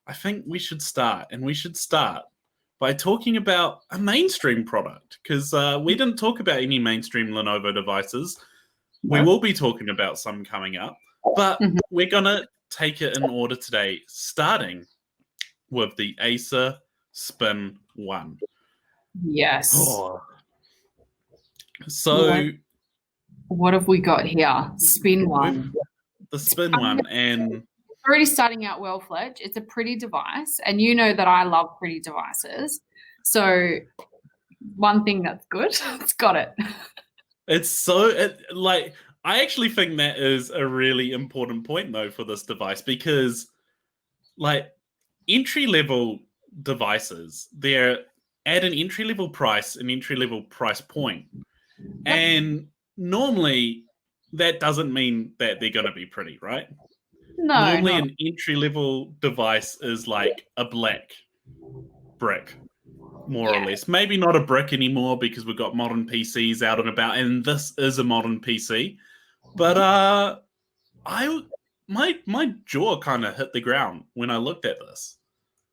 I think we should start, and we should start by talking about a mainstream product, because we didn't talk about any mainstream Lenovo devices. We will be talking about some coming up, but Mhm. we're going to take it in order today, starting with the Acer Spin 1. Yes. Oh. So what have we got here? Spin 1. The Spin 1, and it's already starting out well, Fletch. It's a pretty device, and you know that I love pretty devices. So one thing that's good, it's got it. It's so I actually think that is a really important point though for this device, because like entry-level devices, they're at an entry-level price, an entry-level price point. And normally that doesn't mean that they're going to be pretty, right? No, Normally not. an entry-level device is like a black brick, more or less. Maybe not a brick anymore because we've got modern PCs out and about, and this is a modern PC. But my jaw kind of hit the ground when I looked at this.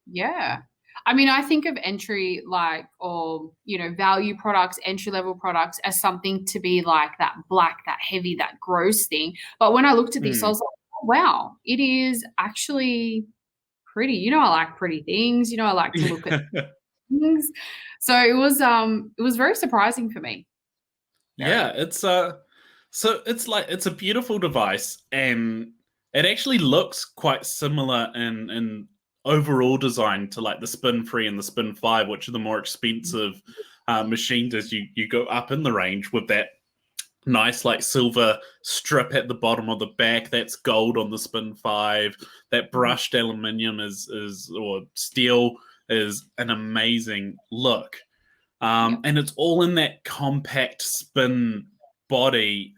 Yeah. I mean, I think of entry value products, entry level products as something to be like that black, that heavy, that gross thing. But when I looked at this, I was like, oh, wow, it is actually pretty. You know, I like pretty things. You know, I like to look at things. So it was very surprising for me. Yeah, it's it's a beautiful device, and it actually looks quite similar in overall design to like the Spin 3 and the Spin 5, which are the more expensive machines as you go up in the range, with that nice like silver strip at the bottom of the back. That's gold on the Spin 5. That brushed aluminium or steel is an amazing look. And it's all in that compact spin body.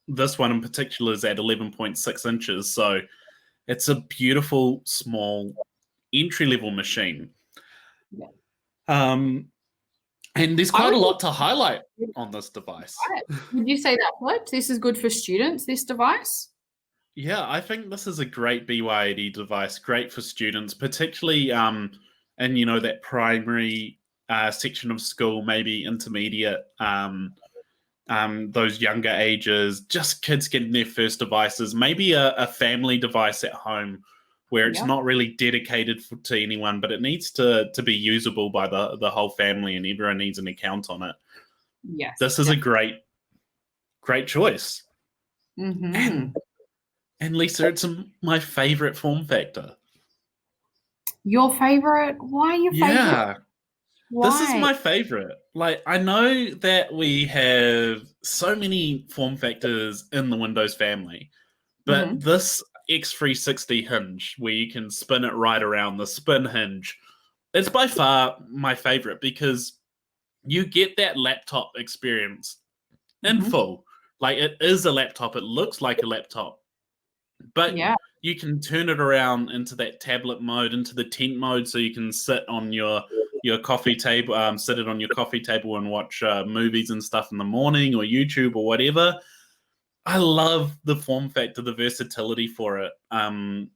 This one in particular is at 11.6 inches. So it's a beautiful, small, entry-level machine. And there's quite a lot to highlight on this device. Would you say that, Fletch? This is good for students, this device? Yeah, I think this is a great BYOD device, great for students, particularly in, that primary section of school, maybe intermediate, those younger ages, just kids getting their first devices, maybe a family device at home where it's not really dedicated to anyone, but it needs to be usable by the whole family, and everyone needs an account on it. Yes. This is a great choice. Mm-hmm. And Lisa, it's my favorite form factor. Your favorite? Why your favorite? Yeah. Why? This is my favorite. Like, I know that we have so many form factors in the Windows family, but this X360 hinge, where you can spin it right around, the spin hinge, it's by far my favorite, because you get that laptop experience in full. Like, it is a laptop. It looks like a laptop. But you can turn it around into that tablet mode, into the tent mode, so you can sit on your coffee table, sit it on your coffee table and watch movies and stuff in the morning, or YouTube or whatever. I love the form factor, the versatility for it. And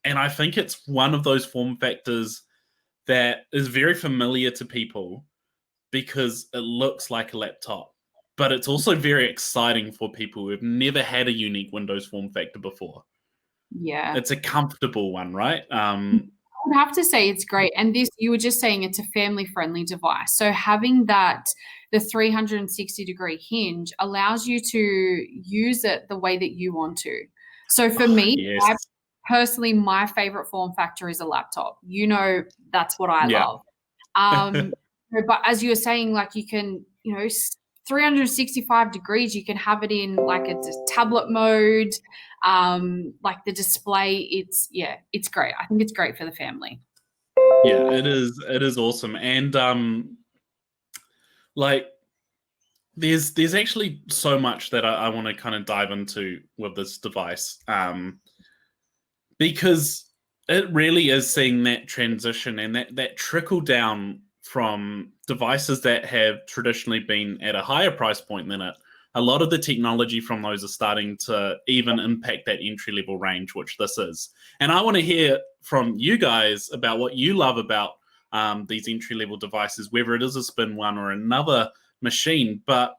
I think it's one of those form factors that is very familiar to people because it looks like a laptop. But it's also very exciting for people who have never had a unique Windows form factor before. Yeah. It's a comfortable one, right? I would have to say it's great. And this, you were just saying it's a family-friendly device. So having the 360-degree hinge allows you to use it the way that you want to. So for me, personally, my favorite form factor is a laptop. You know, that's what I love. But as you were saying, like you can, 365 degrees, you can have it in like a tablet mode, like the display. It's great. I think it's great for the family. Yeah, it is awesome. And like there's actually so much that I want to kind of dive into with this device, because it really is seeing that transition and that trickle down from devices that have traditionally been at a higher price point than it a lot of the technology from those are starting to even impact that entry-level range, which this is. And I want to hear from you guys about what you love about these entry-level devices, whether it is a Spin one or another machine. But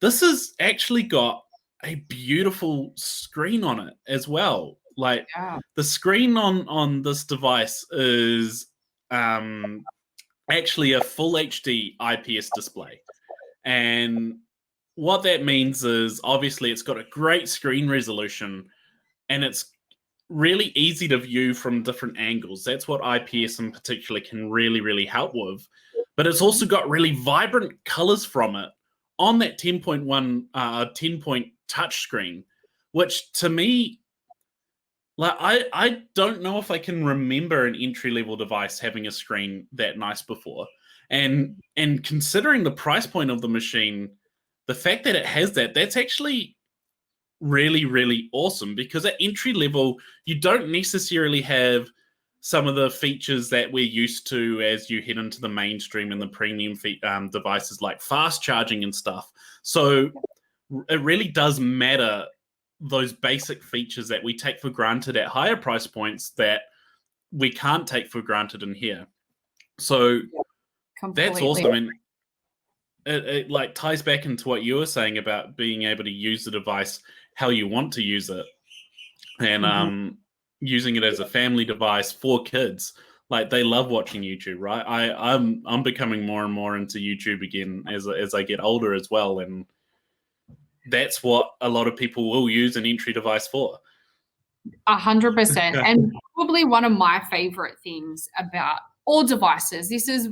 this has actually got a beautiful screen on it as well. Like the screen on this device is actually a full HD IPS display. And what that means is obviously it's got a great screen resolution and it's really easy to view from different angles. That's what IPS in particular can really, really help with. But it's also got really vibrant colors from it on that 10.1, 10-point touch screen, which to me, like I don't know if I can remember an entry-level device having a screen that nice before. And considering the price point of the machine, the fact that it has that, that's actually really, really awesome, because at entry level, you don't necessarily have some of the features that we're used to as you head into the mainstream and the premium devices like fast charging and stuff. So it really does matter, those basic features that we take for granted at higher price points that we can't take for granted in here. So that's awesome. And it like ties back into what you were saying about being able to use the device how you want to use it, and using it as a family device for kids. Like, they love watching YouTube, right? I'm becoming more and more into YouTube again as I get older as well, and that's what a lot of people will use an entry device for. 100%. And probably one of my favorite things about all devices, this is,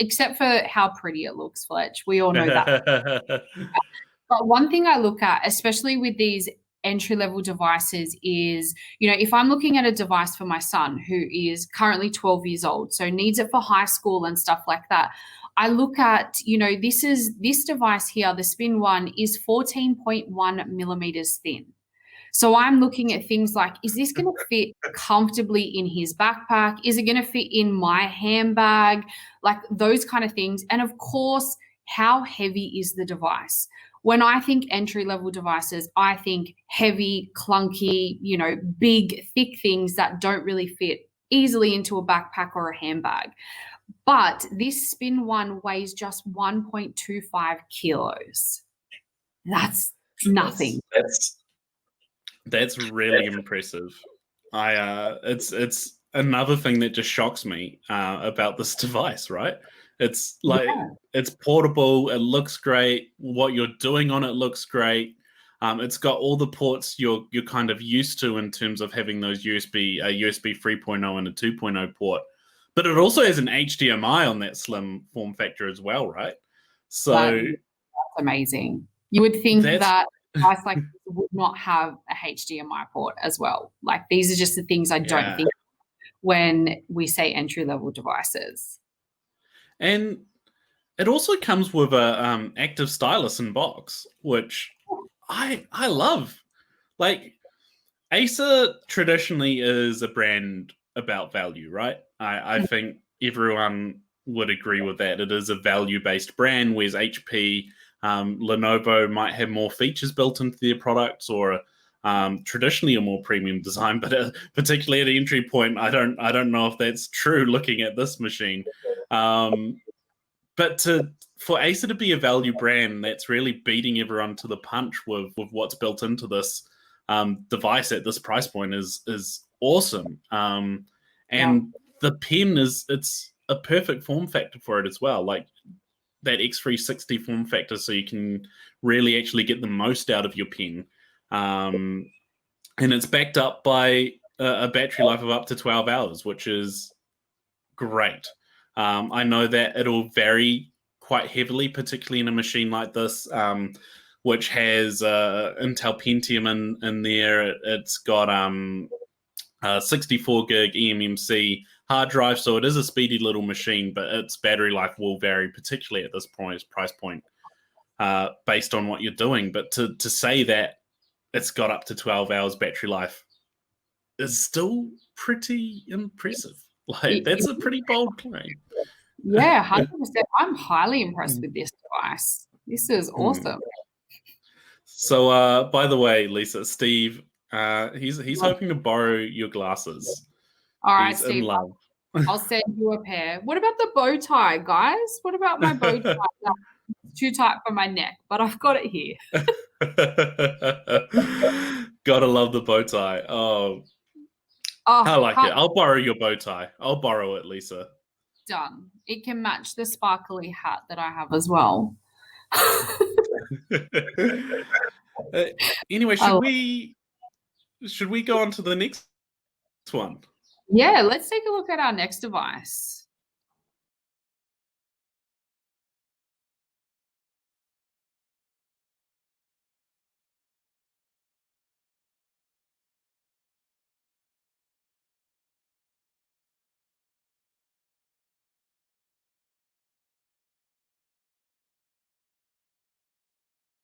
except for how pretty it looks, Fletch, we all know that. But one thing I look at, especially with these entry-level devices, is, you know, if I'm looking at a device for my son who is currently 12 years old, so needs it for high school and stuff like that, I look at, you know, this device here, the Spin one, is 14.1 millimeters thin. So I'm looking at things like, is this going to fit comfortably in his backpack? Is it going to fit in my handbag? Like those kind of things. And of course, how heavy is the device? When I think entry-level devices, I think heavy, clunky, you know, big, thick things that don't really fit easily into a backpack or a handbag. But this Spin one weighs just 1.25 kilos. That's nothing. That's really impressive. It's another thing that just shocks me about this device, right? It's like, it's portable, it looks great, what you're doing on it looks great. It's got all the ports you're kind of used to in terms of having those USB 3.0 and a 2.0 port. But it also has an HDMI on that slim form factor as well, right? So that's amazing. You would think that device like this would not have a HDMI port as well. Like, these are just the things I don't think when we say entry-level devices. And it also comes with a active stylus in box, which I love. Like, Acer traditionally is a brand about value, right? I think everyone would agree with that. It is a value-based brand, whereas HP, Lenovo might have more features built into their products, or traditionally a more premium design. But particularly at the entry point, I don't know if that's true looking at this machine. But for Acer to be a value brand that's really beating everyone to the punch with what's built into this device at this price point is awesome. And the pen it's a perfect form factor for it as well. Like that X360 form factor, so you can really actually get the most out of your pen. And it's backed up by a battery life of up to 12 hours, which is great. I know that it'll vary quite heavily, particularly in a machine like this, which has Intel Pentium in there. It's got 64 gig eMMC hard drive, so it is a speedy little machine, but its battery life will vary, particularly at this price point, based on what you're doing. But to say that it's got up to 12 hours battery life is still pretty impressive. Like, that's a pretty bold claim. Yeah, 100%. I'm highly impressed with this device. This is awesome. So, by the way, Lisa, Steve, he's hoping to borrow your glasses. All right, He's in Steve. love. I'll send you a pair. What about the bow tie, guys? What about my bow tie? It's too tight for my neck, but I've got it here. Gotta love the bow tie. Oh, I like it. I'll borrow your bow tie. I'll borrow it, Lisa. Done. It can match the sparkly hat that I have as well. Anyway, should we go on to the next one? Yeah, let's take a look at our next device.